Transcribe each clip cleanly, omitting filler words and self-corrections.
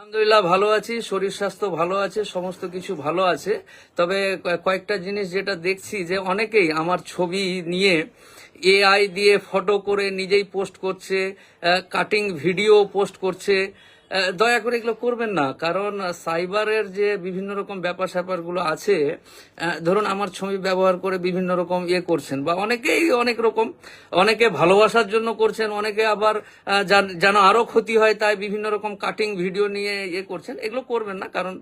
আলহামদুলিল্লাহ ভালো আছি, শরীর স্বাস্থ্য ভালো আছে, সমস্ত কিছু ভালো আছে। তবে কয়েকটা জিনিস যেটা দেখছি যে অনেকেই আমার ছবি নিয়ে এআই দিয়ে ফটো করে নিজেই পোস্ট করছে, কাটিং ভিডিও পোস্ট করছে। দয়া করে এগুলো করবেন না, কারণ সাইবারের যে বিভিন্ন রকম ব্যাপার স্যাপারগুলো আছে, ধরুন আমার ছবি ব্যবহার করে বিভিন্ন রকম করছেন, বা অনেকেই অনেক রকম, অনেকে ভালোবাসার জন্য করছেন, অনেকে আবার যেন আরো ক্ষতি হয় তাই বিভিন্ন রকম কাটিং ভিডিও নিয়ে করছেন। এগুলো করবেন না, কারণ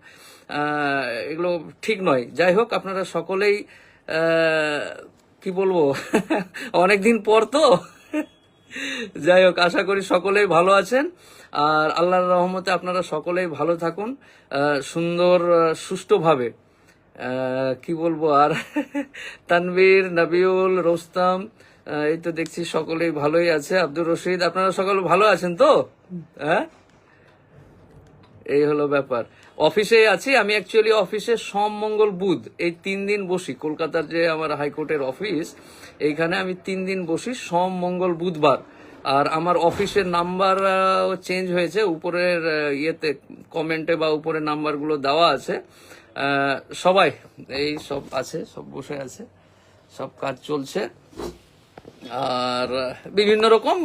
এগুলো ঠিক নয়। যাই হোক, আপনারা সকলেই কি বলবো অনেকদিন পর তো যাই হোক, আশা করি সকলেই ভালো আছেন, আর আল্লাহর রহমতে আপনারা সকলেই ভালো থাকুন, সুন্দর সুষ্ঠুভাবে। কি বলবো আর তানভীর, নবিউল, রোস্তাম, এই তো দেখছি সকলেই ভালোই আছে। আব্দুর রশিদ, আপনারা সকলে ভালো আছেন তো? হ্যাঁ, এই হলো ব্যাপার। অফিসে আছি আমি, অ্যাকচুয়ালি অফিসে সোম মঙ্গল বুধ এই 3 দিন বসি। কলকাতার যে আমার হাইকোর্টের অফিস, এইখানে আমি 3 দিন বসি, সোম মঙ্গল বুধবার। আর আমার অফিসের নাম্বার চেঞ্জ হয়েছে, উপরের কমেন্টে বা উপরের নাম্বারগুলো দেওয়া আছে। সবাই এই সব আছে, সব বসে আছে, সব কাজ চলছে। আর বিভিন্ন রকম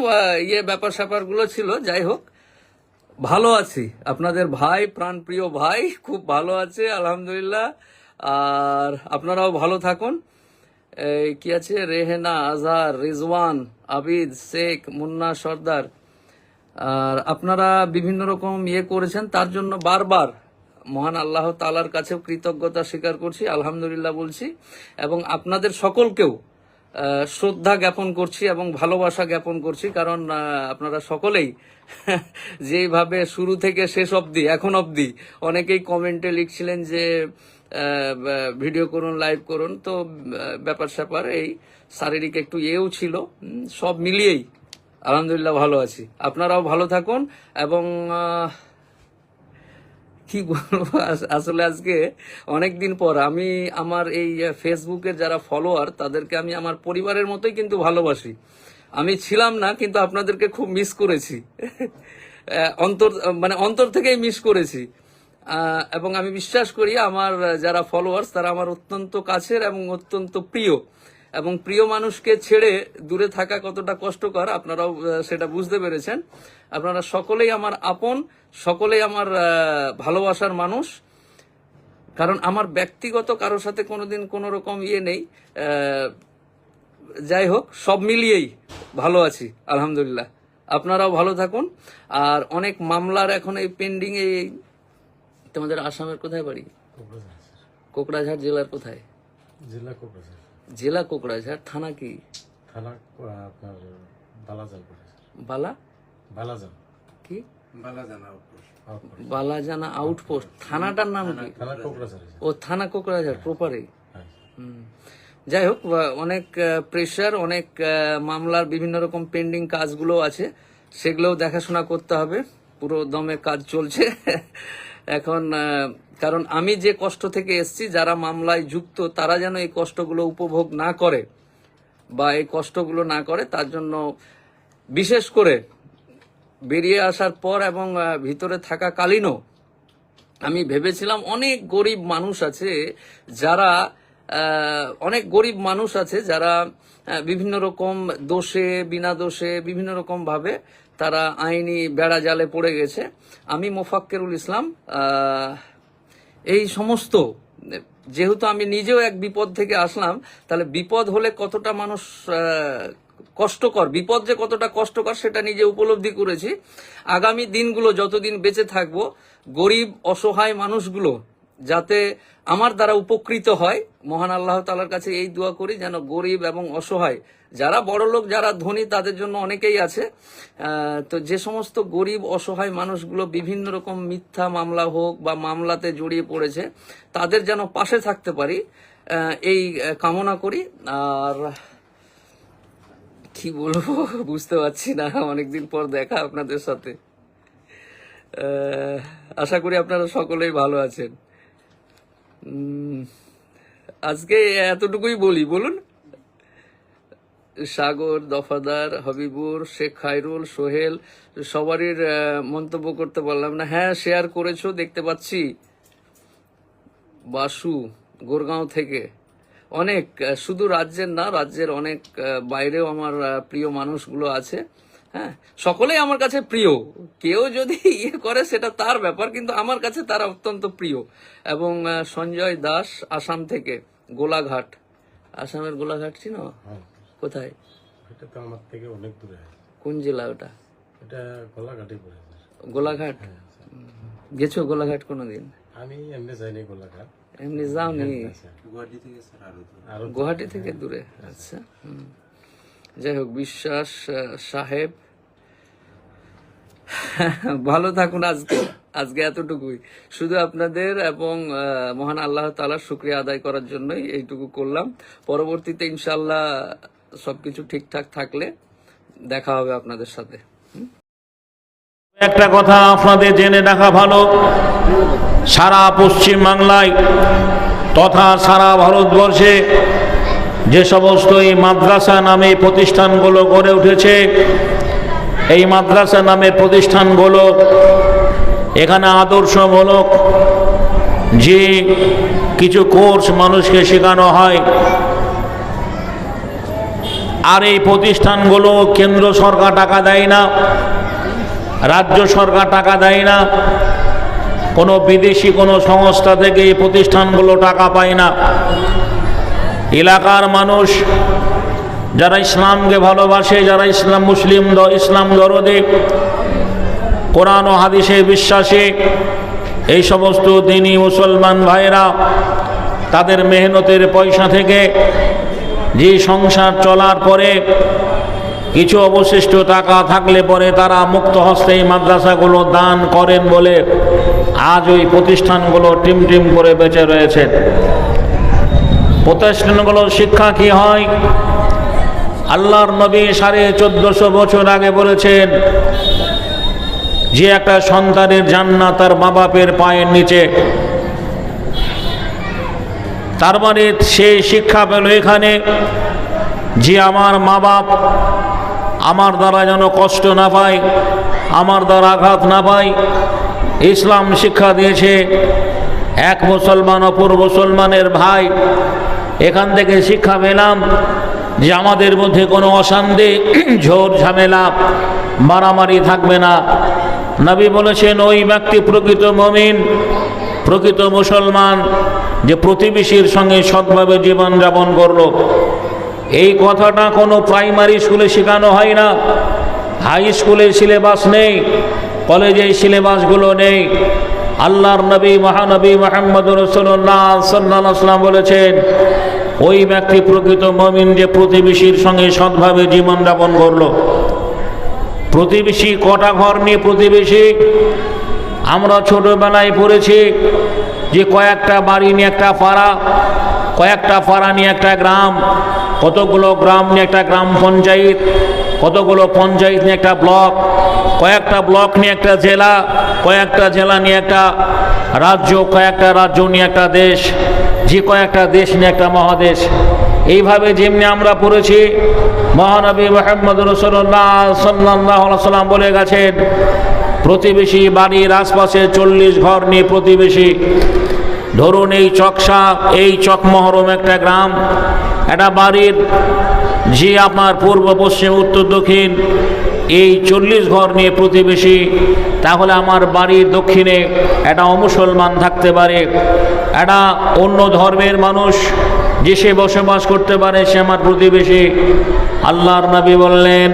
ব্যাপার স্যাপারগুলো ছিল। যাই হোক, ভালো আছি, আপনাদের ভাই, প্রাণপ্রিয় ভাই খুব ভালো আছে আলহামদুলিল্লাহ। আর আপনারাও ভালো থাকুন। এই কি আছে, রেহেনা, আজহার, রিজওয়ান, আবিদ, শেখ, মুন্না সর্দার, আর আপনারা বিভিন্ন রকম করেছেন, তার জন্য বারবার মহান আল্লাহ তাআলার কাছেও কৃতজ্ঞতা স্বীকার করছি, আলহামদুলিল্লাহ বলছি, এবং আপনাদের সকলকেও শ্রদ্ধা জ্ঞাপন করছি এবং ভালোবাসা জ্ঞাপন করছি। কারণ আপনারা সকলেই যেভাবে শুরু থেকে শেষ অবধি, এখন অবধি অনেকেই কমেন্টে লিখছিলেন যে ভিডিও করুন, লাইভ করুন, তো ব্যাপার স্যাপার এই শারীরিক একটু ছিল, সব মিলিয়েই আলহামদুলিল্লাহ ভালো আছি। আপনারাও ভালো থাকুন। এবং কি বলবো, আসলে আজকে অনেকদিন পর আমি আমার এই ফেসবুকের যারা ফলোয়ার, তাদেরকে আমি আমার পরিবারের মতোই কিন্তু ভালোবাসি। আমি ছিলাম না, কিন্তু আপনাদেরকে খুব মিস করেছি অন্তর থেকেই মিস করেছি। এবং আমি বিশ্বাস করি আমার যারা ফলোয়ার্স, তারা আমার অত্যন্ত কাছের এবং অত্যন্ত প্রিয়। এবং প্রিয় মানুষকে ছেড়ে দূরে থাকা কতটা কষ্টকর আপনারাও সেটা বুঝতে পেরেছেন। আপনারা সকলেই আমার আপন, সকলেই আমার ভালোবাসার মানুষ। কারণ আমার ব্যক্তিগত কারোর সাথে কোনোদিন কোনো রকম নেই। যাই হোক, সব মিলিয়েই ভালো আছি আলহামদুলিল্লাহ। আপনারাও ভালো থাকুন। আর অনেক মামলার এখন এই পেন্ডিং। তোমাদের আসামের কোথায় বাড়ি? কোকড়াঝাড় জেলার কোথায়? জেলা কোকড়াঝাড়, থানা কি? থানা আপনার বালাজান। বালাজান কি? বালাজানা আউটপোস্ট। থানাটার নাম কি? ও, থানা কোকড়াঝাড় প্রপারে। যাই হোক, অনেক প্রেশার, অনেক মামলার বিভিন্ন রকম পেন্ডিং কাজগুলো আছে, সেগুলোও দেখাশোনা করতে হবে। পুরো দমে কাজ চলছে এখন। কারণ আমি যে কষ্ট থেকে এসেছি, যারা মামলায় যুক্ত তারা যেন এই কষ্টগুলো উপভোগ না করে বা এই কষ্টগুলো না করে, তার জন্য বিশেষ করে বেরিয়ে আসার পর এবং ভিতরে থাকাকালীনও আমি ভেবেছিলাম অনেক গরিব মানুষ আছে যারা বিভিন্ন রকম দোষে, বিনা দোষে, বিভিন্ন রকম ভাবে তারা আইনি বেড়া জালে পড়ে গেছে। আমি মোফাক্কেরুল ইসলাম, এই সমস্ত, যেহেতু আমি নিজেও এক বিপদ থেকে আসলাম, তাহলে বিপদ হলে কতটা মানুষ কষ্টকর, বিপদ যে কতটা কষ্টকর সেটা নিজে উপলব্ধি করেছি। আগামী দিনগুলো যতদিন বেঁচে থাকবো, গরিব অসহায় মানুষগুলো যাতে আমার দ্বারা উপকৃত হয়, মহান আল্লাহ তাআলার কাছে এই দোয়া করি যেন গরিব এবং অসহায়, যারা বড়লোক, যারা ধনী, তাদের জন্য অনেকেই আছে, তো যে সমস্ত গরিব অসহায় মানুষগুলো বিভিন্ন রকম মিথ্যা মামলা হোক বা মামলাতে জড়িয়ে পড়েছে, তাদের যেন পাশে থাকতে পারি, এই কামনা করি। আর কি বলবো বুঝতে পারছি না, অনেকদিন পর দেখা আপনাদের সাথে। আশা করি আপনারা সকলেই ভালো আছেন। আজকে এতটুকুই বলি, বলুন। সাগর, দফাদার, হবিবুর, শেখ খায়রুল, সোহেল, সবারই মন্তব্য করতে পারলাম না। হ্যাঁ, শেয়ার করেছো দেখতে পাচ্ছি। বাসু গোরগাঁও থেকে, অনেক, শুধু রাজ্যের না, রাজ্যের অনেক বাইরেও আমার প্রিয় মানুষগুলো আছে। হ্যাঁ, সকলেই আমার কাছে প্রিয়। কেউ যদি ইয়ে করে সেটা তার ব্যাপার, কিন্তু আমার কাছে তারা অত্যন্ত প্রিয়। এবং সঞ্জয় দাস আসাম থেকে, গোলাঘাট, আসামের গোলাঘাট চিনো? কোথায়? এটা তো আমার থেকে অনেক দূরে। কোন জেলা ওটা? এটা গোলাঘাটে পড়ে। গোলাঘাট গেছো? গোলাঘাট কোনোদিন? আমি এমনি যাইনি গোলাঘাট। এমনি যাওনি? গুয়াহাটি থেকে দূরে। আচ্ছা, যাই হোক, বিশ্বাস সাহেব, ভালো থাকুন। আজকে এতটুকুই, শুধু আপনাদের এবং মহান আল্লাহ তাআলার শুকরিয়া আদায় করার জন্যই এইটুকু করলাম। পরবর্তীতে ইনশাআল্লাহ সবকিছু ঠিকঠাক থাকলে দেখা হবে আপনাদের সাথে। একটা কথা আপনাদের জেনে রাখা ভালো, সারা পশ্চিম বাংলায় তথা সারা ভারতবর্ষে যে সমস্ত এই মাদ্রাসা নামে প্রতিষ্ঠানগুলো গড়ে উঠেছে, এই মাদ্রাসা নামে প্রতিষ্ঠানগুলো এখানে আদর্শমূলক যে কিছু কোর্স মানুষকে শেখানো হয়, আর এই প্রতিষ্ঠানগুলো কেন্দ্র সরকার টাকা দেয় না, রাজ্য সরকার টাকা দেয় না, কোনো বিদেশি কোনো সংস্থা থেকে এই প্রতিষ্ঠানগুলো টাকা পায় না। এলাকার মানুষ যারা ইসলামকে ভালোবাসে, যারা ইসলাম দরদে, কোরআন ও হাদিসে বিশ্বাসী, এই সমস্ত দিনী মুসলমান ভাইরা তাদের মেহনতের পয়সা থেকে যে সংসার চলার পরে কিছু অবশিষ্ট টাকা থাকলে পরে তারা মুক্ত হস্তে এই মাদ্রাসাগুলো দান করেন বলে আজ ওই প্রতিষ্ঠানগুলো টিম করে বেঁচে রয়েছে। প্রতিষ্ঠানগুলোর শিক্ষা কি হয়? আল্লাহর নবী 1450 বছর আগে বলেছেন যে একটা সন্তানের জান্নাত তার মা বাপের পায়ের নিচে। তার মানে সে শিক্ষা পেল এখানে যে আমার মা বাপ আমার দ্বারা যেন কষ্ট না পায়, আমার দ্বারা আঘাত না পায়। ইসলাম শিক্ষা দিয়েছে এক মুসলমান অপর মুসলমানের ভাই। এখান থেকে শিক্ষা পেলাম যে আমাদের মধ্যে কোনো অশান্তি, ঝোর ঝামেলা, মারামারি থাকবে না। নবী বলেছেন ওই ব্যক্তি প্রকৃত মুমিন, প্রকৃত মুসলমান যে প্রতিবেশীর সঙ্গে সৎভাবে জীবনযাপন করলো। এই কথাটা কোনো প্রাইমারি স্কুলে শেখানো হয় না, হাই স্কুলে সিলেবাস নেই, কলেজে সিলেবাসগুলো নেই। আল্লাহর নবী মহানবী মুহাম্মদুর রাসূলুল্লাহ সাল্লাল্লাহু আলাইহি ওয়াসাল্লাম বলেছেন ওই ব্যক্তি প্রকৃত মুমিন যে প্রতিবেশীর সঙ্গে সৎভাবে জীবনযাপন করলো। প্রতিবেশী কটা ঘর নিয়ে প্রতিবেশী? আমরা ছোটবেলায় পড়েছি যে কয়েকটা বাড়ি নিয়ে একটা পাড়া, কয়েকটা পাড়া নিয়ে একটা গ্রাম, কতগুলো গ্রাম নিয়ে একটা গ্রাম পঞ্চায়েত, কতগুলো পঞ্চায়েত নিয়ে একটা ব্লক, কয়েকটা ব্লক নিয়ে একটা জেলা, কয়েকটা জেলা নিয়ে একটা রাজ্য, কয়েকটা রাজ্য নিয়ে একটা দেশ, যে কয়েকটা দেশ নিয়ে একটা মহাদেশ। এইভাবে যেমনি আমরা পড়েছি, মহানবী মুহাম্মদুর রাসূলুল্লাহ সাল্লাল্লাহু আলাইহি ওয়াসাল্লাম বলে গেছেন প্রতিবেশী বাড়ির আশপাশে 40 ঘর নিয়ে প্রতিবেশী। ধরুন এই চকসা, এই চকমহরম একটা গ্রাম, একটা বাড়ির যে আপনার পূর্ব পশ্চিম উত্তর দক্ষিণ এই 40 ঘর নিয়ে প্রতিবেশী। তাহলে আমার বাড়ির দক্ষিণে একটা অমুসলমান থাকতে পারে, একটা অন্য ধর্মের মানুষ যে সে বসবাস করতে পারে, সে আমার প্রতিবেশী। আল্লাহর নবী বললেন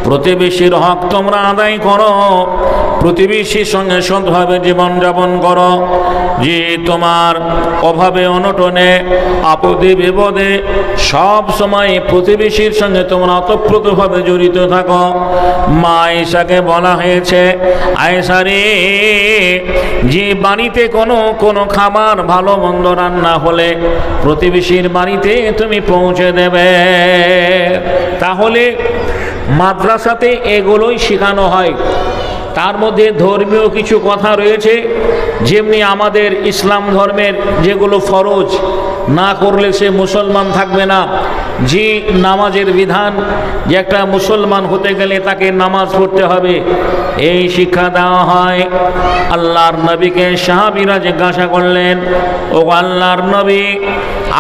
প্রতিবেশীর হক তোমরা আদায় করো, প্রতিবেশীর সঙ্গে সৎভাবে জীবনযাপন করো, যে তোমার অভাবে অনটনে আপদে বিপদে সব সময় প্রতিবেশীর সঙ্গে তোমরা ওতপ্রোতভাবে জড়িত থাকো। মা আয়েশাকে বলা হয়েছে, আয়েশা রে, যে বাড়িতে কোনো খাবার ভালো মন্দ রান্না হলে প্রতিবেশীর বাড়িতে তুমি পৌঁছে দেবে। তাহলে মাদ্রাসাতে এগুলোই শেখানো হয়। তার মধ্যে ধর্মীয় কিছু কথা রয়েছে, যেমনি আমাদের ইসলাম ধর্মের যেগুলো ফরজ না করলে সে মুসলমান থাকবে না, যে নামাজের বিধান, যে একটা মুসলমান হতে গেলে তাকে নামাজ পড়তে হবে, এই শিক্ষা দেওয়া হয়। আল্লাহর নবীকে সাহাবীরা জিজ্ঞাসা করলেন, ও আল্লাহর নবী,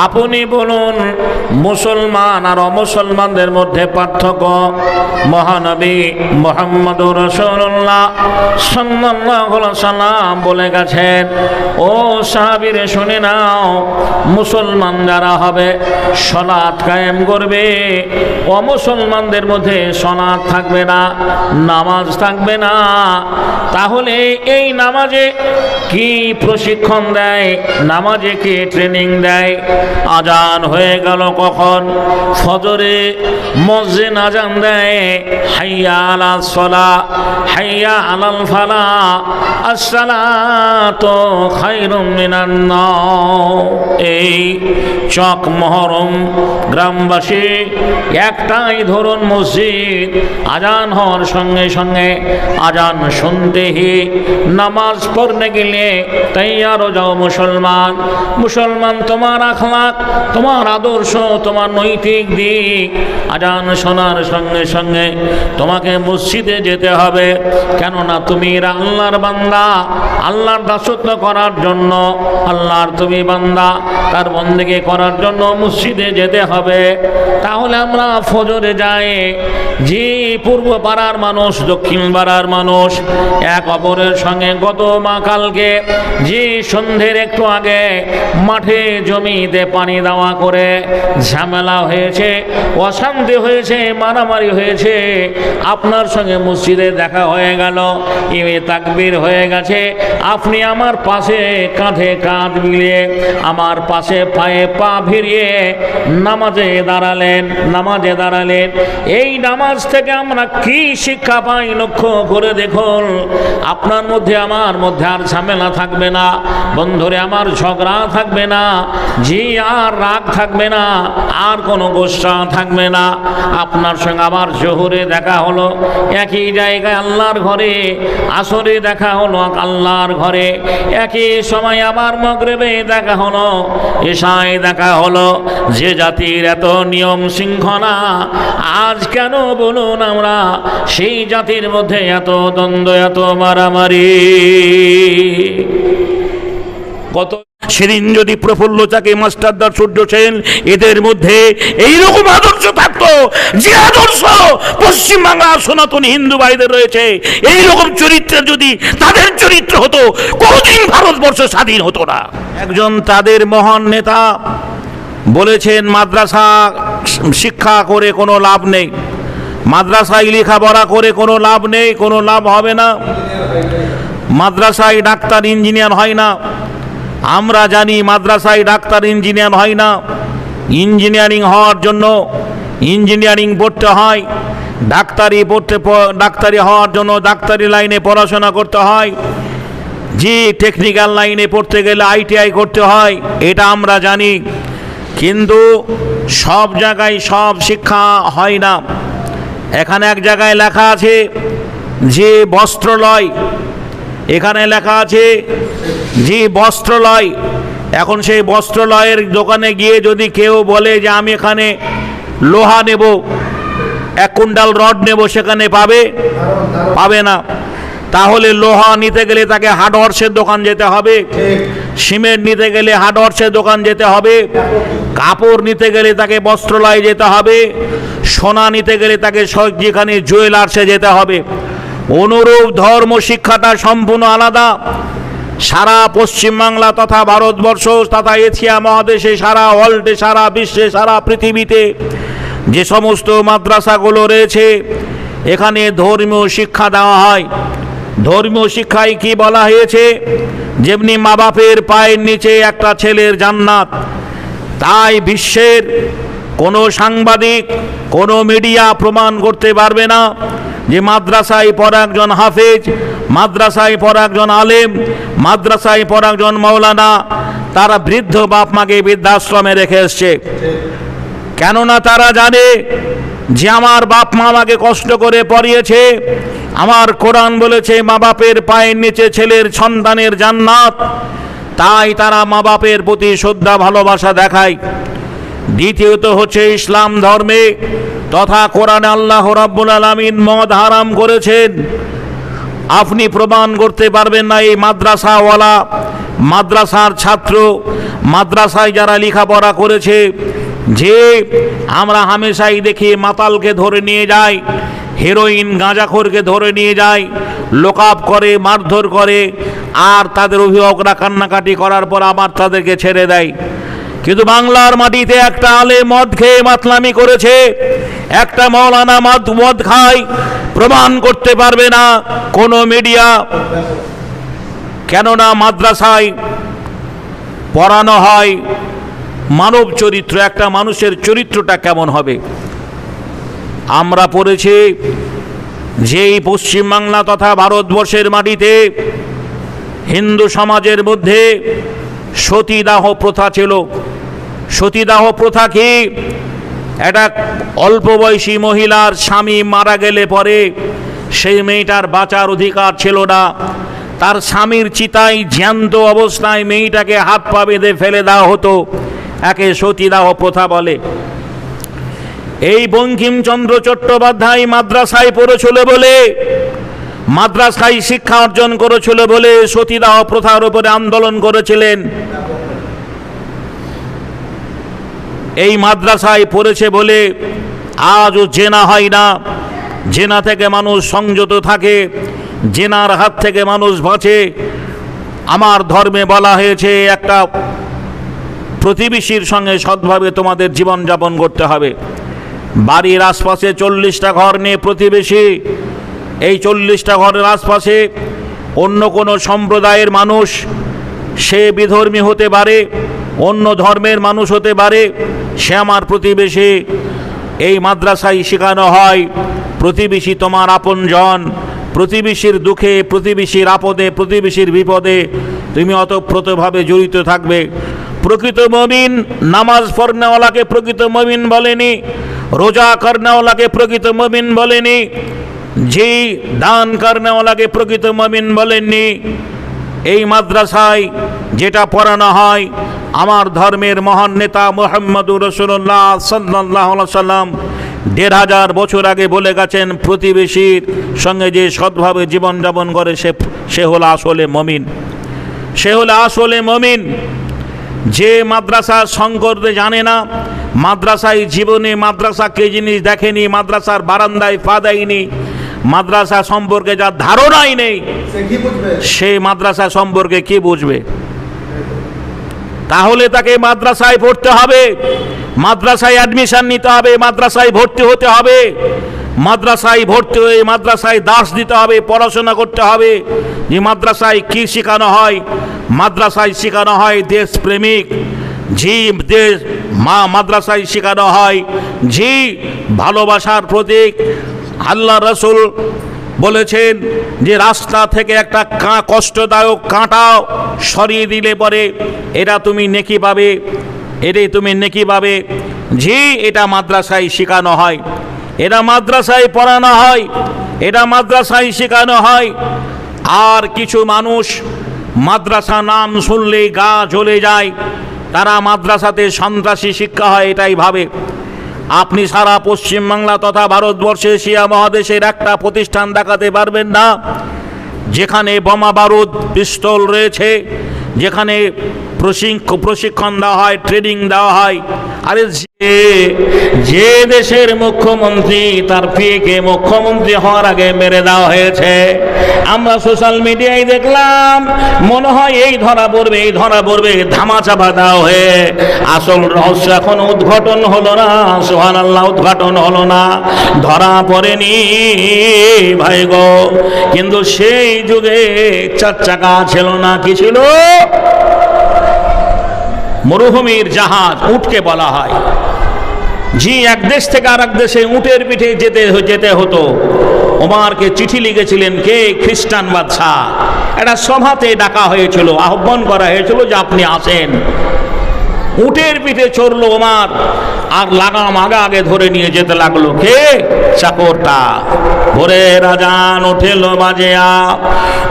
আপনি বলুন মুসলমান আর অমুসলমানদের মধ্যে পার্থক্য। মহানবী মুহাম্মদুর রাসূলুল্লাহ সাল্লাল্লাহু আলাইহি ওয়াসাল্লাম বলে গেছেন, ও সাহাবীরে শুনে নাও, মুসলমান যারা হবে সালাত কায়েম করবে, অমুসলমানদের মধ্যে সালাত থাকবে না, নামাজ থাকবে না। তাহলে এই নামাজে কি প্রশিক্ষণ দেয়, নামাজে কি ট্রেনিং দেয়? আজান হয়ে গেল কখন? ফজরে মসজিদ আজান দেয়, হাইয়া আলাস সালাহ, হাইয়া আলাল ফালাহ, আসসালাতু খায়রুম মিনান নাওম। এই চক মহরম গ্রামবাসী একটাই ধরুন মসজিদ, আজান হওয়ার সঙ্গে সঙ্গে আজান শুনতেই নামাজ পড়নে গেলে তৈয়ার হয়ে যাও মুসলমান। মুসলমান তোমার আখলাক, তোমার আদর্শ, তোমার নৈতিক দিক, আজান শোনার সঙ্গে সঙ্গে তোমাকে মসজিদে যেতে হবে। কেননা তুমি আল্লাহর বান্দা, আল্লাহর দাসত্ব করার জন্য, আল্লাহর তুমি বান্দা, তার বন্দেগী করার জন্য মসজিদে যেতে হবে। তাহলে আমরা ফজরে যাই, যে পূর্ব পাড়ার মানুষ দক্ষিণ পাড়ার মানুষ এক অপরের সঙ্গে গত মা কালকে যে সন্ধ্যের একটু আগে মাঠে জমিতে পানি দেওয়া করে ঝামেলা হয়েছে, অশান্তি হয়েছে, মারামারি হয়েছে, আপনার সঙ্গে মসজিদে দেখা হয়ে গেল, ইমে তাকবীর হয়ে গেছে, আপনি আমার পাশে কাঁধে কাঁধ মিলিয়ে আমার পাশে পায়ে পা ভিড়িয়ে নামাজে দাঁড়ালেন। এই নামাজ থেকে আমরা কি শিক্ষা পাই লক্ষ্য করে দেখুন। আপনার মধ্যে আমার মধ্যে আর ঝামেলা থাকবে না, বন্ধুরে আমার ঝগড়া থাকবে না, জি আর রাগ থাকবে না, আর কোনো গোসা থাকবে না। আপনার সঙ্গে আবার জোহরে দেখা হলো একই জায়গায় আল্লাহর ঘরে, আসরে দেখা হলো আল্লাহর ঘরে, একই সময় আবার মাগরিবে দেখা হলো, এশায় দেখা হলো। যে জাতির এত নিয়ম শৃঙ্খলা, আজ কেন বলুন আমরা সেই জাতির মধ্যে এত দ্বন্দ্ব, এত মারামারি? কত সেদিন যদি প্রফুল্ল চাকি, মাস্টারদার, সূর্য সেন, এদের মধ্যে এইরকম আদর্শ থাকতো, যে আদর্শ পশ্চিমবাংলা সনাতনী হিন্দু ভাইদের রয়েছে, এইরকম চরিত্রের যদি তাদের চরিত্র হতো, কোনোদিন ভারতবর্ষ স্বাধীন হতো না। একজন তাদের মহান নেতা বলেছেন, মাদ্রাসা শিক্ষা করে কোনো লাভ নেই, মাদ্রাসায় লেখাপড়া করে কোনো লাভ নেই, কোনো লাভ হবে না। মাদ্রাসায় ডাক্তার ইঞ্জিনিয়ার হয় না, আমরা জানি মাদ্রাসায় ডাক্তার ইঞ্জিনিয়ার হয় না। ইঞ্জিনিয়ারিং হওয়ার জন্য ইঞ্জিনিয়ারিং পড়তে হয়, ডাক্তারি হওয়ার জন্য ডাক্তারি লাইনে পড়াশোনা করতে হয়, যে টেকনিক্যাল লাইনে পড়তে গেলে ITI করতে হয়, এটা আমরা জানি। কিন্তু সব জায়গায় সব শিক্ষা হয় না। এখানে এক জায়গায় লেখা আছে যে বস্ত্রালয়, এখানে লেখা আছে যে বস্ত্রালয়। এখন সেই বস্ত্রালয়ের দোকানে গিয়ে যদি কেউ বলে যে আমি এখানে লোহা নেব, 1 কুইন্টাল রড নেব, সেখানে পাবে না। তাহলে লোহা নিতে গেলে তাকে হার্ডওয়ার্সের দোকান যেতে হবে, সিমেন্ট নিতে গেলে হার্ডওয়ার্সের দোকান যেতে হবে, কাপড় নিতে গেলে তাকে বস্ত্রালয়ে যেতে হবে, সোনা নিতে গেলে তাকে যেখানে জুয়েলার্সে যেতে হবে। অনুরূপ ধর্ম শিক্ষাটা সম্পূর্ণ আলাদা। সারা পশ্চিমবাংলা তথা ভারতবর্ষ তথা এশিয়া মহাদেশে, সারা ওয়ার্ল্ডে, সারা বিশ্বে, সারা পৃথিবীতে যে সমস্ত মাদ্রাসাগুলো রয়েছে, এখানে ধর্মীয় শিক্ষা দেওয়া হয়। ধর্মীয় শিক্ষায় কি বলা হয়েছে? যেমনি মা বাপের পায়ের নিচে একটা ছেলের জান্নাত, তাই বিশ্বের কোনো সাংবাদিক, কোনো মিডিয়া প্রমাণ করতে পারবে না যে মাদ্রাসায় পড়া একজন হাফেজ, মাদ্রাসায় পড়া একজন আলেম, মাদ্রাসায় পড়া একজন মৌলানা, তারা বৃদ্ধ বাপ মাকে বৃদ্ধাশ্রমে রেখে এসছে। কেননা তারা জানে যে আমার বাপ মা আমাকে কষ্ট করে পড়িয়েছে, আমার কোরআন বলেছে মা বাপের পায়ের নিচে ছেলের সন্তানের জান্নাত। তাই তারা মা বাপের প্রতি শ্রদ্ধা ভালোবাসা দেখায়। দ্বিতীয়ত হচ্ছে ইসলাম ধর্মে তথা কোরআনে আল্লাহ রাব্বুল আলামিন মদ হারাম করেছেন। আপনি প্রমাণ করতে পারবেন না এই মাদ্রাসাওয়ালা, মাদ্রাসার ছাত্র, মাদ্রাসায় যারা লেখাপড়া করেছে, যে আমরা হামেশাই দেখি মাতালকে ধরে নিয়ে যাই, হেরোইন গাঁজাখোরকে ধরে নিয়ে যায়, লোকআপ করে, মারধর করে, আর তাদের অভিভাবকরা কান্নাকাটি করার পর আবার তাদেরকে ছেড়ে দেয়। কিন্তু বাংলার মাটিতে একটা আলেম মদ খেয়ে মাতলামি করেছে, একটা মৌলানা মদ খায়, প্রমাণ করতে পারবে না কোনো মিডিয়া। কেননা মাদ্রাসায় পড়ানো হয় মানব চরিত্র, একটা মানুষের চরিত্রটা কেমন হবে। আমরা পড়েছি যে এই পশ্চিমবাংলা তথা ভারতবর্ষের মাটিতে হিন্দু সমাজের মধ্যে সতীদাহ প্রথা ছিল। সতীদাহ প্রথা কি? একটা অল্প বয়সী মহিলার স্বামী মারা গেলে পরে সেই মেয়েটার বাঁচার অধিকার ছিল না, তার স্বামীর চিতায় জ্যান্ত অবস্থায় মেয়েটাকে হাত পা বেঁধে ফেলে দেওয়া হতো, একে সতীদাহ প্রথা বলে। এই বঙ্কিমচন্দ্র চট্টোপাধ্যায় মাদ্রাসায় পড়েছিল বলে, মাদ্রাসায় শিক্ষা অর্জন করেছিল বলে সতীদাহ প্রথার উপরে আন্দোলন করেছিলেন। এই মাদ্রাসায় পড়েছে বলে আজও জেনা হয় না, জেনা থেকে মানুষ সংযত থাকে, জেনার হাত থেকে মানুষ বাঁচে। আমার ধর্মে বলা হয়েছে একটা প্রতিবেশীর সঙ্গে সৎভাবে তোমাদের জীবনযাপন করতে হবে। বাড়ির আশপাশে 40টা ঘর নিয়ে প্রতিবেশী, এই 40টা ঘরের আশপাশে অন্য কোনো সম্প্রদায়ের মানুষ, সে বিধর্মী হতে পারে, অন্য ধর্মের মানুষ হতে পারে, সে আমার প্রতিবেশী। এই মাদ্রাসায় শেখানো হয় প্রতিবেশী তোমার আপনজন, প্রতিবেশীর দুঃখে, প্রতিবেশীর আপদে, প্রতিবেশীর বিপদে তুমি অতপ্রতভাবে জড়িত থাকবে। প্রকৃত মুমিন নামাজ পড়নেওয়ালাকে প্রকৃত মুমিন বলেনি, রোজা করনেওয়ালাকে প্রকৃত মুমিন বলেনি, যে দান করনেওয়ালাকে প্রকৃত মুমিন বলেননি। এই মাদ্রাসায় যেটা পড়ানো হয়, আমার ধর্মের মহান নেতা মুহাম্মদুর রাসূলুল্লাহ সাল্লাল্লাহু আলাইহি সাল্লাম ১৫০০ বছর আগে বলে গেছেন, প্রতিবেশীর সঙ্গে যে সৎভাবে জীবনযাপন করে সে হলো আসলে মুমিন, সে হলো আসলে মুমিন। যে মাদ্রাসা সঙ্গ করতে জানে না, মাদ্রাসায় জীবনে মাদ্রাসা কে জিনিস দেখেনি, মাদ্রাসার বারান্দায় পা দেয়নি, মাদ্রাসা সম্পর্কে যার ধারণাই নেই, সে মাদ্রাসা সম্পর্কে কি বুঝবে? তাহলে তাকে মাদ্রাসায় পড়তে হবে, মাদ্রাসায় অ্যাডমিশন নিতে হবে, মাদ্রাসায় ভর্তি হতে হবে, মাদ্রাসায় ভর্তি হয়ে মাদ্রাসায় দাস দিতে হবে, পড়াশোনা করতে হবে। যে মাদ্রাসায় কি শেখানো হয়? মাদ্রাসায় শেখানো হয় দেশপ্রেমিক, জি দেশ মাদ্রাসায় শেখানো হয় জি ভালোবাসার প্রতীক। আল্লাহ রাসূল বলেছেন যে রাস্তা থেকে একটা কষ্টদায়ক কাঁটা সরিয়ে দিলে পরে এটা তুমি নেকি পাবে, এটাই তুমি নেকি পাবে। জি এটা মাদ্রাসায় শেখানো হয়, এটা মাদ্রাসায় পড়ানো হয়, এটা মাদ্রাসায় শেখানো হয়। আর কিছু মানুষ মাদ্রাসা নাম শুনলেই গা জ্বলে যায়, তারা মাদ্রাসাতে সন্ত্রাসী শিক্ষা হয় এটাই ভাবে। আপনি সারা পশ্চিমবাংলা তথা ভারতবর্ষে, এশিয়া মহাদেশের একটা প্রতিষ্ঠান দেখাতে পারবেন না যেখানে বোমা বারুদ পিস্তল রয়েছে, যেখানে প্রশিক্ষণ দেওয়া হয়, ট্রেনিং দেওয়া হয়। আরে যে দেশের মুখ্যমন্ত্রী তার পিএকে মুখ্যমন্ত্রী হওয়ার আগে মেরে দেওয়া হয়েছে, আমরা সোশ্যাল মিডিয়ায় দেখলাম, মনে হয় এই ধরা পড়বে, এই ধরা পড়বে, ধামাচাপা দেওয়া হয়ে আসল রহস্য এখন উদ্ঘাটন হলো না। সুবহানাল্লাহ, উদ্ঘাটন হলো না, ধরা পড়েনি ভাই গো। কিন্তু সেই যুগে 4 চাকা ছিল না, কি ছিল? মরুভূমির জাহাজ, উটকে বলা হয়। জি এক দেশ থেকে আর এক দেশে উটের পিঠে যেতে হতো। ওমরকে চিঠি লিখেছিলেন কে? খ্রিস্টান বাদশা। একটা সভাতে ডাকা হয়েছিল, আহ্বান করা হয়েছিল যে আপনি আসেন। উটের পিঠে চড়লো ওমর, আর লাগাম আগে ধরে নিয়ে যেতে লাগলো কে? চাকরটা। ভোরে রাজান উঠেল বাজেয়া,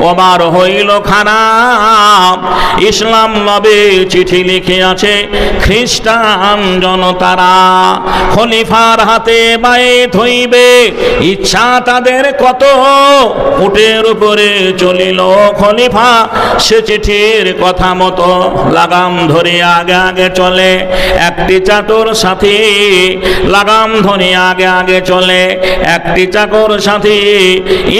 ওমর হইল খানা, ইসলাম লবে চিঠি লিখে আছে খ্রিস্টান জনতারা। খলিফার হাতে বায়েত হইবে ইচ্ছা তাদের কত, উটের উপরে চলিল খলিফা সে চিঠির কথা মতো। লাগাম ধরে আগে আগে চলে একটি চাকর সাথী, লাগাম ধরে আগে আগে চলে একটি চাকর সাথী।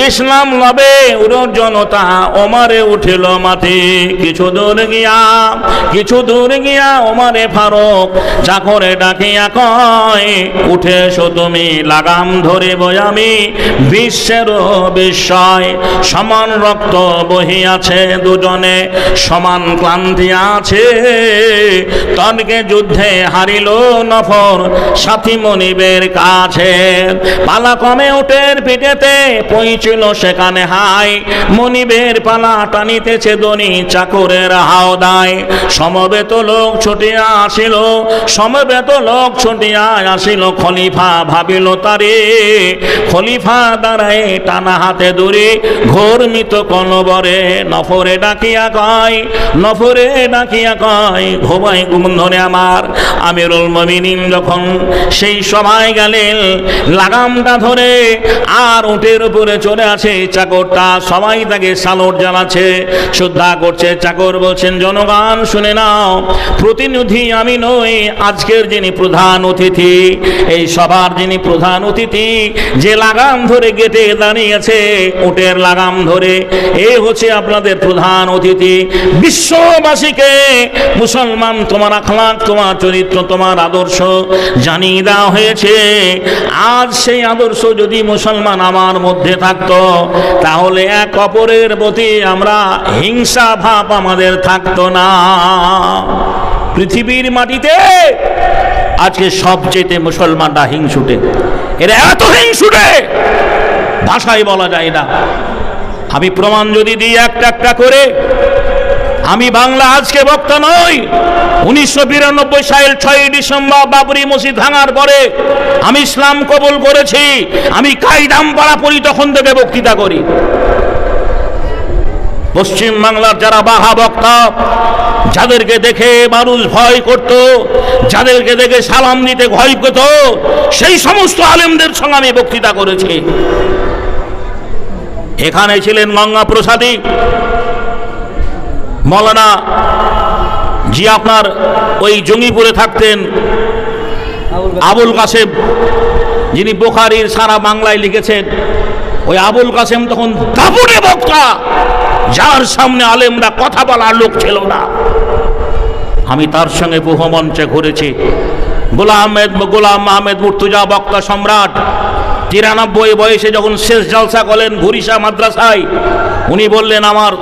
ইসলাম লবে উরো জনতা ওমারে উঠিল মাটি। কিছু দূর গিয়া ওমারে ফারুক চাকরে ডাকিয়া কয়, উঠে এসো তুমি লাগাম ধরিব আমি বিশ্বের বিস্ময়। সমান রক্ত বহিয়াছে দুজনে, সমান ক্লান্তি আছে। তর্কে যুদ্ধে হারিল নফর সাথী মনিবের কাছে। পালা কমে উটের পিঠেতে পৌঁছিল সেখানে হাই, মনিবের পালা টানিতেছে দনি চাকরের হাওদায়। সমবেত লোক ছুটিয়া আসিল, সমবেত লোক ছুটিয়া আসিল। খলিফা ভাবিল তারে, খলিফা দাঁড়ায় টানা হাতে দূরে ঘোরমিত কলবরে। নফরে ডাকিয়া কয়, নফরে ডাকিয়া কয়, ঘুমাই ঘুম ধরে আমার আমিরুল মুমিনিন যখন সেই সভায় গেলেন লাগামটা ধরে আর উটের উপরে চলে আসে চাকরটা। সবাই তাকে সালুট জানাচ্ছে, শ্রদ্ধা করছে। চাকর বলছেন, জনগণ শুনে নাও, প্রতিনিধি আমি নই, আজকের যিনি প্রধান অতিথি, এই সভার যিনি প্রধান অতিথি, যে লাগাম ধরে গেটে দাঁড়িয়েছে উটের লাগাম ধরে, এই হচ্ছে আপনাদের প্রধান অতিথি। বিশ্ববাসীকে মুসলমান তোমার আখলাক, তোমার চরিত্র, তোমার আদর্শ জানিয়ে দেওয়া হয়েছে। আজ সেই আদর্শ যদি মুসলমান আমার মধ্যে থাকতো, তাহলে এক অপরের প্রতি আমরা হিংসা ভাব আমাদের থাকতো না। পৃথিবীর মাটিতে আজকে সবচেয়ে মুসলমানরা হিংসুটে, এরা এত হিংসুটে ভাষায় বলা যায় না। আমি প্রমাণ যদি দিই একটা একটা করে, আমি বাংলা আজকে বক্তা নই। 1992 সালের 6 ডিসেম্বর বাবরি মসজিদ ভাঙার পরে আমি ইসলাম কবুল করেছি। আমি কাইদামপাড়া পড়ি, তখন থেকে বক্তৃতা করি। পশ্চিম বাংলার যারা বাহা বক্তা, যাদেরকে দেখে মানুষ ভয় করত, যাদেরকে দেখে সালাম দিতে ভয় পেত, সেই সমস্ত আলেমদের সঙ্গে আমি বক্তৃতা করেছি। এখানে ছিলেন গঙ্গা প্রসাদী মৌলানা জি, আপনার ওই জঙ্গিপুরে থাকতেন আবুল কাসেম, যিনি বুখারীর সারা বাংলায় লিখেছেন। ওই আবুল কাসেম তখন দাপুটে বক্তা, যার সামনে আলেমরা কথা বলার লোক ছিল না। আমি তার সঙ্গে বহু মঞ্চে ঘুরেছি। গোলাম আহমেদ মুর্তজা বক্তা সম্রাট 93 বয়সে যখন শেষ জলসা করলেন ঘুরিসা মাদ্রাসায়, উনি বললেন আমার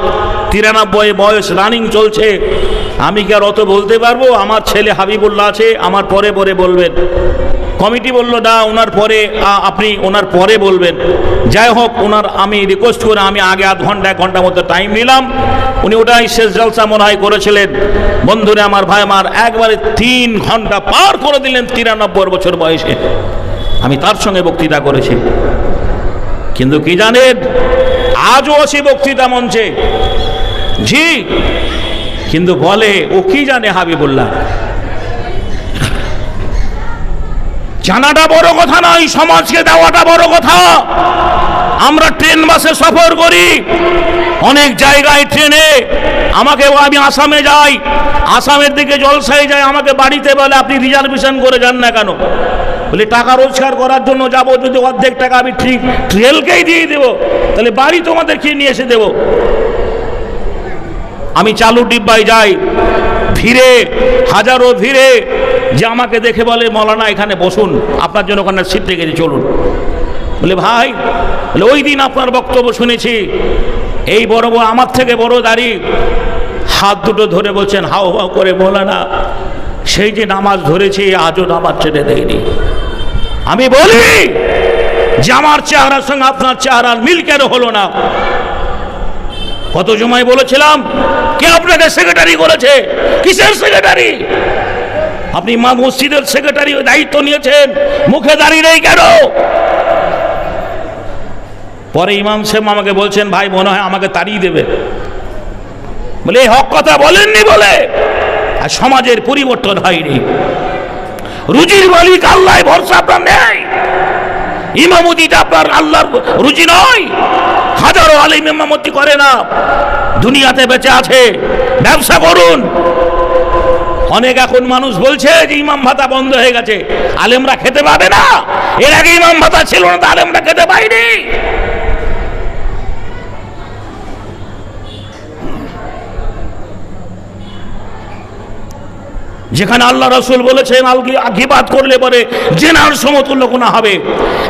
93 বয়স রানিং চলছে, আমি কি আর অত বলতে পারবো? আমার ছেলে হাবিবুল্লাহ আছে, আমার পরে পরে বলবেন। কমিটি বলল না, ওনার পরে আপনি ওনার পরে বলবেন। যাই হোক, ওনার আমি রিকোয়েস্ট করে আমি আগে আধ ঘন্টা 1 ঘন্টার মতো টাইম নিলাম। উনি ওটাই শেষ জলসা মনে হয় করেছিলেন। বন্ধুরা আমার, ভাই আমার, একবারে 3 ঘন্টা পার করে দিলেন 93 বছর বয়সে। আমি তার সঙ্গে বক্তৃতা করেছি। কিন্তু কি জানেন, আজও আছে বক্তৃতা মঞ্চে, জি, কিন্তু বলে ও কি জানে হাবিবুল্লাহ। জানাটা বড় কথা নয়, সমাজকে দেওয়াটা বড় কথা। আমরা ট্রেন বাসে সফর করি, অনেক জায়গায় ট্রেনে আমাকে, আমি আসামে যাই, আসামের দিকে জলসায় যাই, আমাকে বাড়িতে বলে আপনি রিজার্ভেশন করে যান না কেন? বলে টাকা রোজগার করার জন্য যাবো, যদি অর্ধেক টাকা আমি ঠিক রেলকেই দিয়ে দেবো, তাহলে বাড়ি তোমাদের কি নিয়ে এসে দেবো। আমি চালু ডিব্বায় যাই, ভিড়ে হাজারো ভিড়ে, যে আমাকে দেখে বলে মৌলানা এখানে বসুন, আপনার জন্য ওখানে সিট রেখেছি, চলুন। বলে ভাই, বলে ওই দিন আপনার বক্তব্য শুনেছি, এই বড় বড় আমার থেকে বড় দাড়ি, হাত দুটো ধরে বলছেন হাও হাও করে, মৌলানা সেই যে নামাজ ধরেছি আজও নামাজ ছেড়ে দেয়নি। আমি বলি যে আমার চেহারার সঙ্গে আপনার চেহারার মিল কেন হলো না? কত জমায় বলেছিলাম, কে আপনাকে সেক্রেটারি করেছে? কিসের সেক্রেটারি? আপনি মা মসজিদের সেক্রেটারি দায়িত্ব নিয়েছেন, মুখে দাঁড়িয়ে নেই কেন? পরে ইমাম সাহেব আমাকে বলছেন, ভাই মনে হয় আমাকে তাড়িয়ে দেবে। বলে এই হক কথা বলেননি বলে আর সমাজের পরিবর্তন হয়নি। রুজির মালিক আল্লাহ, ভরসা আপনার নেই। ইমামতিটা আপনার আল্লাহর রুজি নয়। হাজারো আলিম ইমামতি করে না, দুনিয়াতে বেঁচে আছে, ব্যবসা করুন। অনেক এখন মানুষ বলছে যে ইমাম ভাতা বন্ধ হয়ে গেছে, আলেমরা খেতে পাবে না। এর আগে ইমাম ভাতা ছিল না, তো আলেমরা খেতে পায়নি। যেখানে আল্লাহ রাসূল বলেছেন গীবাত করলে পরে জেনার সমতুল্য গুনাহ হবে,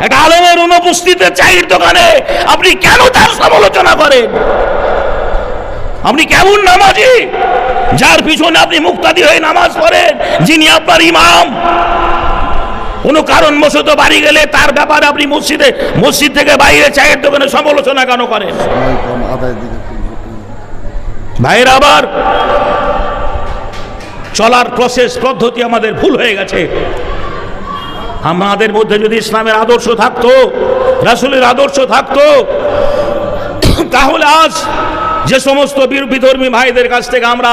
একটা আলেমের অনুপস্থিতিতে চায়ের দোকানে আপনি কেন তার সমালোচনা করেন? আপনি কেমন নামাজি যার পিছনে আপনি মুক্তাদি হয়ে নামাজ পড়েন, যিনি আপনার ইমাম? কোনো কারণবশত বাড়ি গেলে তার ব্যাপারে আপনি মসজিদ থেকে বাইরে চায়ের দোকানে সমালোচনা কেন করেন? ভাইয়ের আবার চলার প্রসেস পদ্ধতি আমাদের ভুল হয়ে গেছে। আমাদের মধ্যে যদি ইসলামের আদর্শ থাকতো, রাসূলের আদর্শ থাকতো, তাহলে আজ যে সমস্ত বিধর্মী ভাইদের কাছ থেকে আমরা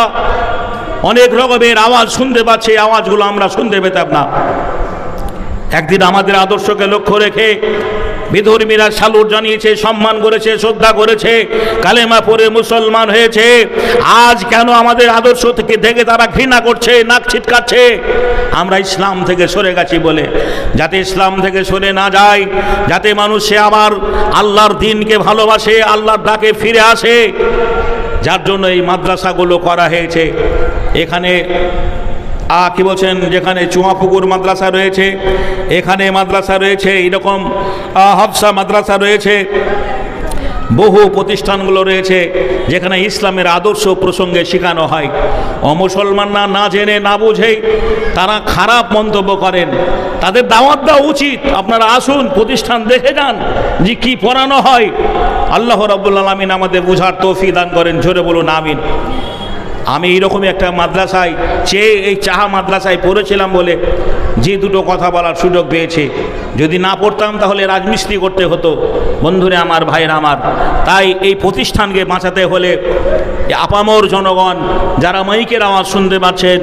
অনেক রকমের আওয়াজ শুনতে পাচ্ছি, আওয়াজগুলো আমরা শুনতে পেতাম না। একদিন আমাদের আদর্শকে লক্ষ্য রেখে বিধর্মীরা সালুট জানিয়েছে, সম্মান করেছে, শ্রদ্ধা করেছে, কালেমা পড়ে মুসলমান হয়েছে। আজ কেন আমাদের আদর্শ থেকে তারা ঘৃণা করছে, নাক ছিটকাচ্ছে? আমরা ইসলাম থেকে সরে গেছি বলে। যাতে ইসলাম থেকে সরে না যায়, যাতে মানুষে আবার আল্লাহর দ্বীনকে ভালোবাসে, আল্লাহর ডাকে ফিরে আসে, যার জন্য এই মাদ্রাসাগুলো করা হয়েছে। এখানে কি বলছেন, যেখানে চুয়াপুকুর মাদ্রাসা রয়েছে, এখানে মাদ্রাসা রয়েছে, এইরকম হাফসা মাদ্রাসা রয়েছে, বহু প্রতিষ্ঠানগুলো রয়েছে যেখানে ইসলামের আদর্শ প্রসঙ্গে শেখানো হয়। অমুসলমানরা না জেনে না বুঝেই তারা খারাপ মন্তব্য করেন, তাদের দাওয়াত দেওয়া উচিত। আপনারা আসুন, প্রতিষ্ঠান দেখে যান যে কি পড়ানো হয়। আল্লাহ রাব্বুল আলামিন আমাদের বুঝার তৌফিক দান করেন, জোরে বলুন আমিন। আমি এইরকমই একটা মাদ্রাসায় এই চাহা মাদ্রাসায় পড়েছিলাম বলে যে দুটো কথা বলার সুযোগ পেয়েছি। যদি না পড়তাম তাহলে রাজমিস্ত্রি করতে হতো। বন্ধুরা আমার, ভাইরা আমার, তাই এই প্রতিষ্ঠানকে বাঁচাতে হলে আপামর জনগণ যারা মাইকের আওয়াজ শুনতে পাচ্ছেন,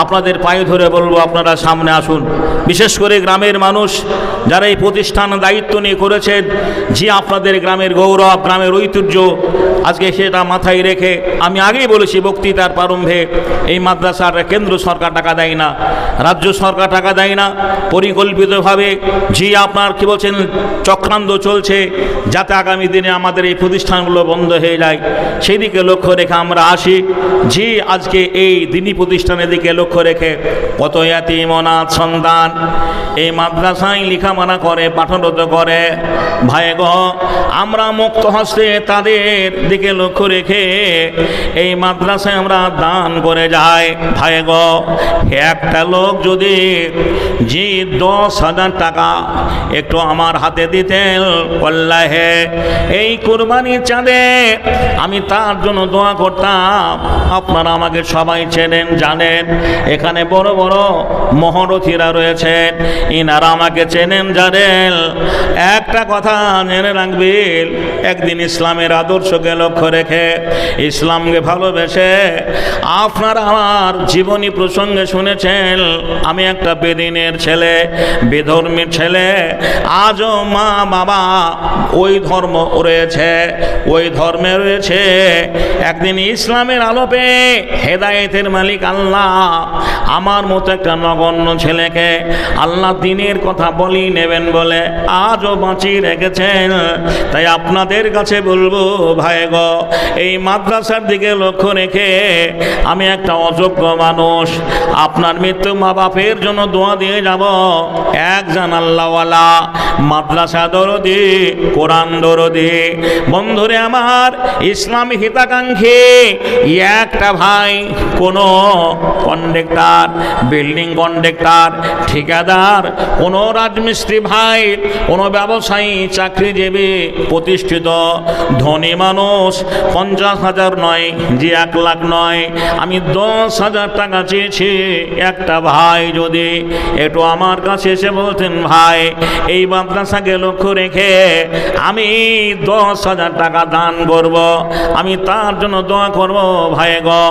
আপনাদের পায়ে ধরে বলবো আপনারা সামনে আসুন। বিশেষ করে গ্রামের মানুষ যারা এই প্রতিষ্ঠান দায়িত্ব নিয়ে করেছেন, যে আপনাদের গ্রামের গৌরব, গ্রামের ঐতিহ্য, আজকে সেটা মাথায় রেখে আমি আগেই বলেছি বক্তৃতার প্রারম্ভে, এই মাদ্রাসার কেন্দ্র সরকার টাকা দেয় না, রাজ্য সরকার টাকা দেয় না। পরিকল্পিতভাবে যে আপনার কি বলছেন চক্রান্ত চলছে, যাতে আগামী দিনে আমাদের এই প্রতিষ্ঠানগুলো বন্ধ হয়ে যায়, সেই দিকে লক্ষ্য রেখে আমরা আসি। যে আজকে এই দিনী প্রতিষ্ঠানের দিকে লক্ষ্য রেখে কত ইয়াতীম অনাথ সন্তান এই মাদ্রাসায় লেখাপড়া করে, পাঠরত করে। ভাই গো, আমরা মুক্ত হস্তে তাদের দিকে লক্ষ্য রেখে এই মাদ্রাসায় আমরা দান করে যাই। ভাই গো, একটা লোক যদি 10,000 টাকা একটু আমার হাতে দিতেন, আল্লাহে এই কুরবানির চাঁদে আমি তার জন্য দোয়া করতাম। আপনারা আমাকে সবাই চেনেন, জানেন, এখানে বড় বড় মহরথীরা রয়েছেন, ইনারা আমাকে চেনেন, জানেন। একটা কথা জেনে রাখবেন, একদিন ইসলামের আদর্শকে লক্ষ্য রেখে, ইসলামকে ভালোবেসে, আপনারা আমার জীবনী প্রসঙ্গে শুনেছেন আমি একটা বেদিনের ছেলে, বেধর্মীর ছেলে। আজও মা বাবা ওই ধর্ম রয়েছে, ওই ধর্মে রয়েছে। একদিন ইসলামের আলোপে হেদায়েতের মালিক আল্লাহ আমার মতো একটা নগণ্য ছেলেকে আল্লাহ দ্বীনের কথা বলি নেবেন বলে আজও বাঁচিয়ে রেখেছেন। তাই আপনাদের কাছে বলবো, ভাই গো, এই মাদ্রাসার দিকে লক্ষ্য রেখে আমি একটা অযোগ্য মানুষ, আপনার মৃত্যু মা বাপের জন্য দোয়া দিয়ে যাব। একজন আল্লাহওয়ালা, মাদ্রাসা দরদি, কোরআন দরদি, বন্ধুরে আমার, ইসলামী হিতাকাঙ্ক্ষী একটা ভাই, কোনো কন্ডাক্টর, বিল্ডিং কন্ডাক্টর, ঠিকাদার, কোনো রাজমিস্ত্রি ভাই, কোনো ব্যবসায়ী, চাকরিজীবী, প্রতিষ্ঠিত ধনী মানুষ 50,000 নয়, যে 1 লাখ নয়, আমি 10,000 টাকা চেয়েছি। একটা ভাই যদি একটু আমার কাছে এসে বলতেন, ভাই এই মাদ্রাসাকে লক্ষ্য রেখে আমি 10,000 টাকা দান করব, আমি তার জন্য দোয়া করব। ভাই গো,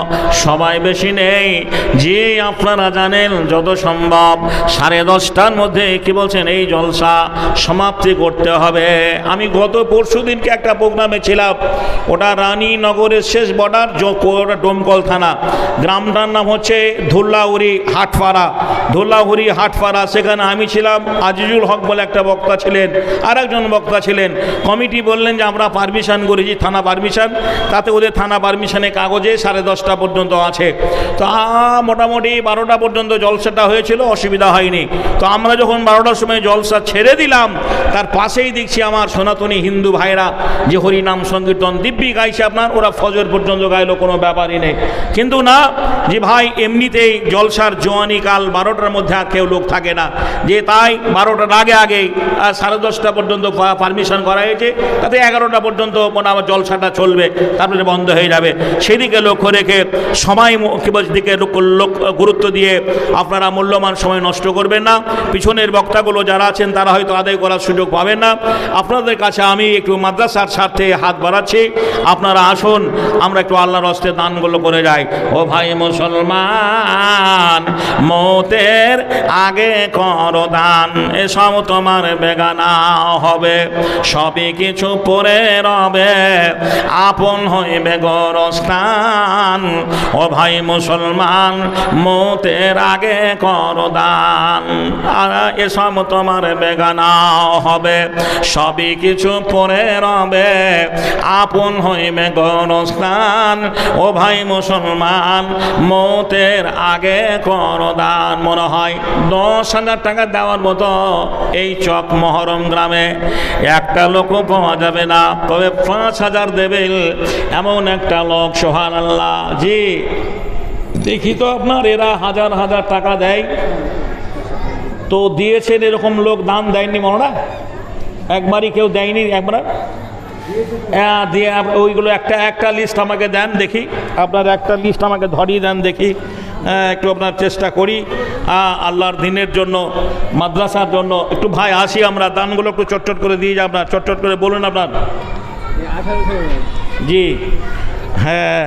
সবাই বেশি নেই, যে আপনারা জানেন যত সম্ভব 10:30টার মধ্যে কি বলছেন এই জলসা সমাপ্তি করতে হবে। আমি গত পরশু দিনকে একটা প্রোগ্রামে ছিলাম, ওটা রানীনগরের শেষ বর্ডার, ওটা ডোমকল থানা, গ্রামটার নাম হচ্ছে ধুল্লাউড়ি হাটপাড়া, ধুল্লাউড়ি হাটপাড়া। সেখানে আমি ছিলাম, আজিজুল হক বলে একটা বক্তা ছিলেন, আর একজন বক্তা ছিলেন। কমিটি বললেন যে আমরা পারমিশন করেছি, থানা পারমিশন, তাতে ওদের থানা পারমিশনের কাগজে 10:30 পর্যন্ত আছে। তো মোটামুটি 12টা পর্যন্ত জলসাটা হয়েছিল, অসুবিধা হয়নি। তো আমরা যখন 12টার সময় জলসা ছেড়ে দিলাম, তার পাশেই দেখছি আমার সনাতনী হিন্দু ভাইরা যে হরিনাম সংকীর্তন দিব্যি গাইছে আপনার, ওরা ফজর পর্যন্ত গাইলো, কোনো ব্যাপারই নেই। কিন্তু না যে ভাই এমনিতেই জলসার জোয়ানি কাল 12টার মধ্যে আর কেউ লোক থাকে না, যে তাই 12টার আগেই 10:30 পর্যন্ত পারমিশন করা হয়েছে, তাতে 11টা পর্যন্ত আমার জলসাটা চলবে, তারপরে বন্ধ হয়ে যাবে। সেদিকে লক্ষ্য রেখে সময় দিকে গুরুত্ব দিয়ে আপনারা মূল্যবান সময় নষ্ট করবেন না। পিছনের বক্তাগুলো যারা আছেন তারা হয়তো আদায় করার সুযোগ পাবেন না। আপনাদের কাছে আমি একটু মাদ্রাসার স্বার্থে হাত বাড়াচ্ছি, আপনারা আসুন, আমরা একটু আল্লাহর হস্তে দানগুলো করে যাই। ও ভাই মুসলমান, মতের আগে কর দান, এসব তোমার বেগানা হবে, সবই কিছু পরে রবে, আপন হইবে গোরস্থান। ও ভাই মুসলমান, মতের আগে কর দান, আর এসব তোমার বেগানা হবে, সবই কিছু পরে রবে, আপন হইবে গোরস্থান। ও ভাই মুসলমান, মতের আগে কর দান। মনে হয় 10,000 টাকা দেওয়ার মতো এই চক মহরম গ্রামে একটা লোকও পাওয়া যাবে না, তবে 5,000 দেবেন এমন একটা লোক, সুবহানাল্লাহ। জি, দেখি তো আপনার এরা হাজার হাজার টাকা দেয়, তো দিয়েছেন এরকম লোক দান দেয়নি মনে, একবারই কেউ দেয়নি, একবার দিয়ে ওইগুলো একটা লিস্ট আমাকে দেন দেখি, আপনার একটা লিস্ট আমাকে ধরিয়ে দেন দেখি, একটু আপনার চেষ্টা করি আল্লাহর দিনের জন্য, মাদ্রাসার জন্য। একটু ভাই আসি আমরা, দানগুলো একটু চটচট করে দিয়ে যাই, আপনার চটচট করে বলুন আপনার। জি হ্যাঁ,